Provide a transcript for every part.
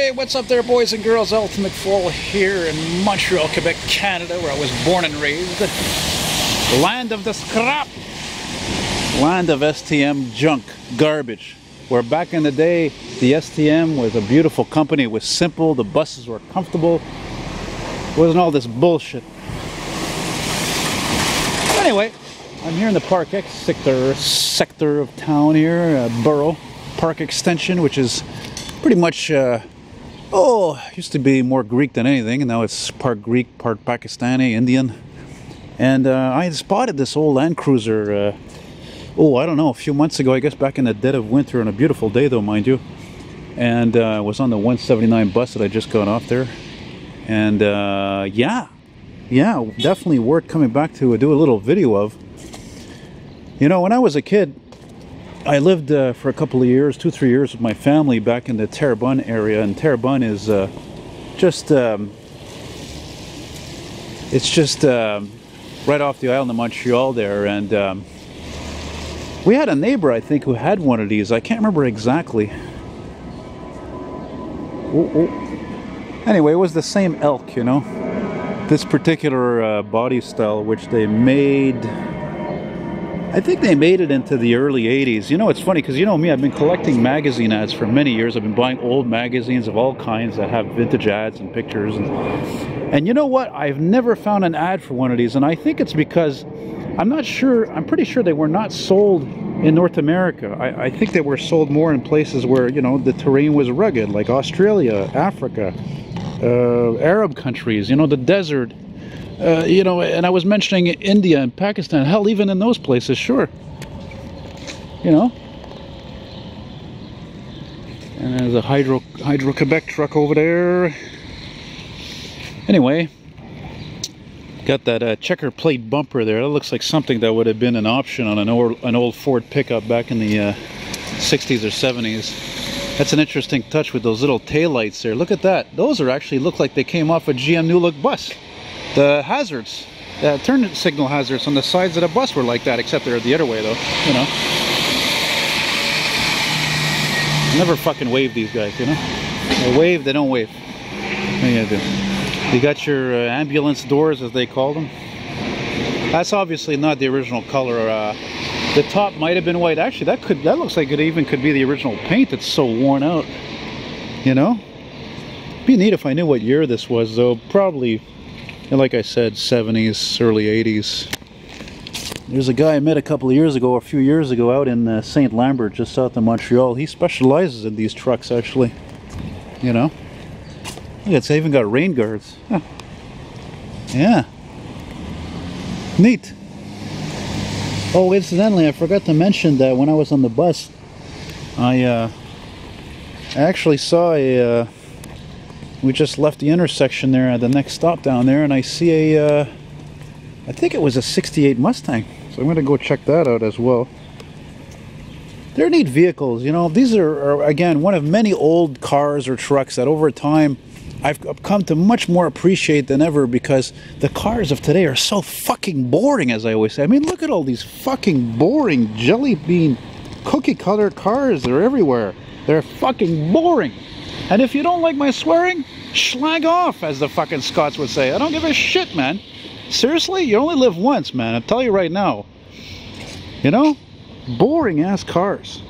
Hey, what's up there, boys and girls? Elton McFall here in Montreal, Quebec, Canada, where I was born and raised. Land of the scrap. Land of STM junk, garbage. Where back in the day, the STM was a beautiful company. It was simple, the buses were comfortable. It wasn't all this bullshit. Anyway, I'm here in the Park X sector of town here, borough, Park Extension, which is pretty much, used to be more Greek than anything, and now it's part Greek, part Pakistani, Indian. And I spotted this old Land Cruiser, I don't know, a few months ago, I guess back in the dead of winter, on a beautiful day though, mind you. And was on the 179 bus that I just got off there. And yeah, definitely worth coming back to do a little video of. You know, when I was a kid, I lived for a couple of years, 2-3 years with my family back in the Terrebonne area, and Terrebonne is it's just right off the island of Montreal there, and we had a neighbor, I think, who had one of these. I can't remember exactly. Anyway, it was the same elk, you know. This particular body style, which they made, I think they made it into the early 80s. You know, it's funny because, you know me, I've been collecting magazine ads for many years. I've been buying old magazines of all kinds that have vintage ads and pictures. And you know what? I've never found an ad for one of these. And I think it's because, I'm pretty sure they were not sold in North America. I think they were sold more in places where, you know, the terrain was rugged, like Australia, Africa, Arab countries, you know, the desert. You know, and I was mentioning India and Pakistan. Hell, even in those places, sure. You know. And there's a Hydro-Quebec truck over there. Anyway, got that checker plate bumper there. That looks like something that would have been an option on an old Ford pickup back in the 60s or 70s. That's an interesting touch with those little taillights there. Look at that. Those actually look like they came off a GM New Look bus. The hazards, turn signal hazards on the sides of the bus were like that, except they're the other way though, you know. Never fucking wave these guys, you know. They wave, they don't wave. What are you gonna do? You got your ambulance doors, as they call them. That's obviously not the original color. The top might have been white. Actually, that looks like it even could be the original paint. It's so worn out, you know. It'd be neat if I knew what year this was, though. Probably, like I said, 70s, early 80s. There's a guy I met a few years ago, out in St. Lambert, just south of Montreal. He specializes in these trucks, actually. You know? Look, it's even got rain guards. Huh. Yeah. Neat. Oh, incidentally, I forgot to mention that when I was on the bus, I actually saw we just left the intersection there at the next stop down there, and I see I think it was a 68 Mustang. So I'm going to go check that out as well. They're neat vehicles, you know. These are again, one of many old cars or trucks that over time I've come to much more appreciate than ever, because the cars of today are so fucking boring, as I always say. I mean, look at all these fucking boring jelly bean cookie colored cars. They're everywhere. They're fucking boring. And if you don't like my swearing, schlag off, as the fucking Scots would say. I don't give a shit, man. Seriously, you only live once, man. I'll tell you right now. You know? Boring ass cars.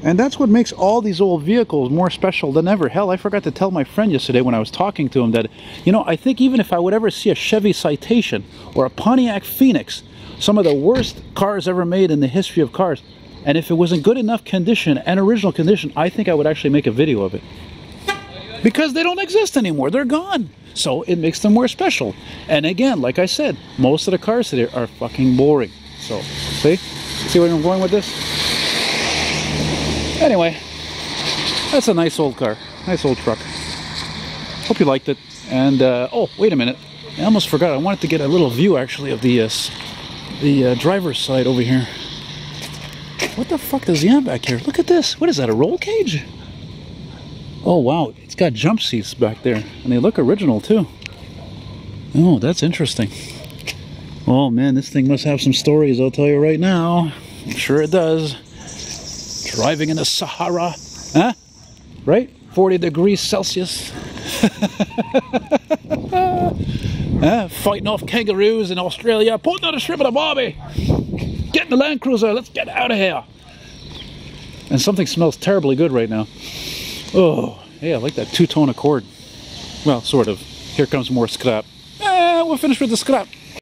And that's what makes all these old vehicles more special than ever. Hell, I forgot to tell my friend yesterday when I was talking to him that, you know, I think even if I would ever see a Chevy Citation or a Pontiac Phoenix, some of the worst cars ever made in the history of cars, and if it was in good enough condition and original condition, I think I would actually make a video of it. Because they don't exist anymore. They're gone. So it makes them more special. And again, like I said, most of the cars today are fucking boring. So, see where I'm going with this? Anyway, that's a nice old car. Nice old truck. Hope you liked it. And, oh, wait a minute. I almost forgot. I wanted to get a little view, actually, of the driver's side over here. What the fuck does he have back here? Look at this. What is that, a roll cage? Oh, wow. It's got jump seats back there. And they look original, too. Oh, that's interesting. Oh, man, this thing must have some stories, I'll tell you right now. I'm sure it does. Driving in the Sahara. Huh? Right? 40 degrees Celsius. Fighting off kangaroos in Australia, putting on a strip of the barbie. Get in the Land Cruiser, let's get out of here. And something smells terribly good right now. Oh, yeah, I like that two-tone accord. Well, sort of. Here comes more scrap. We're finished with the scrap.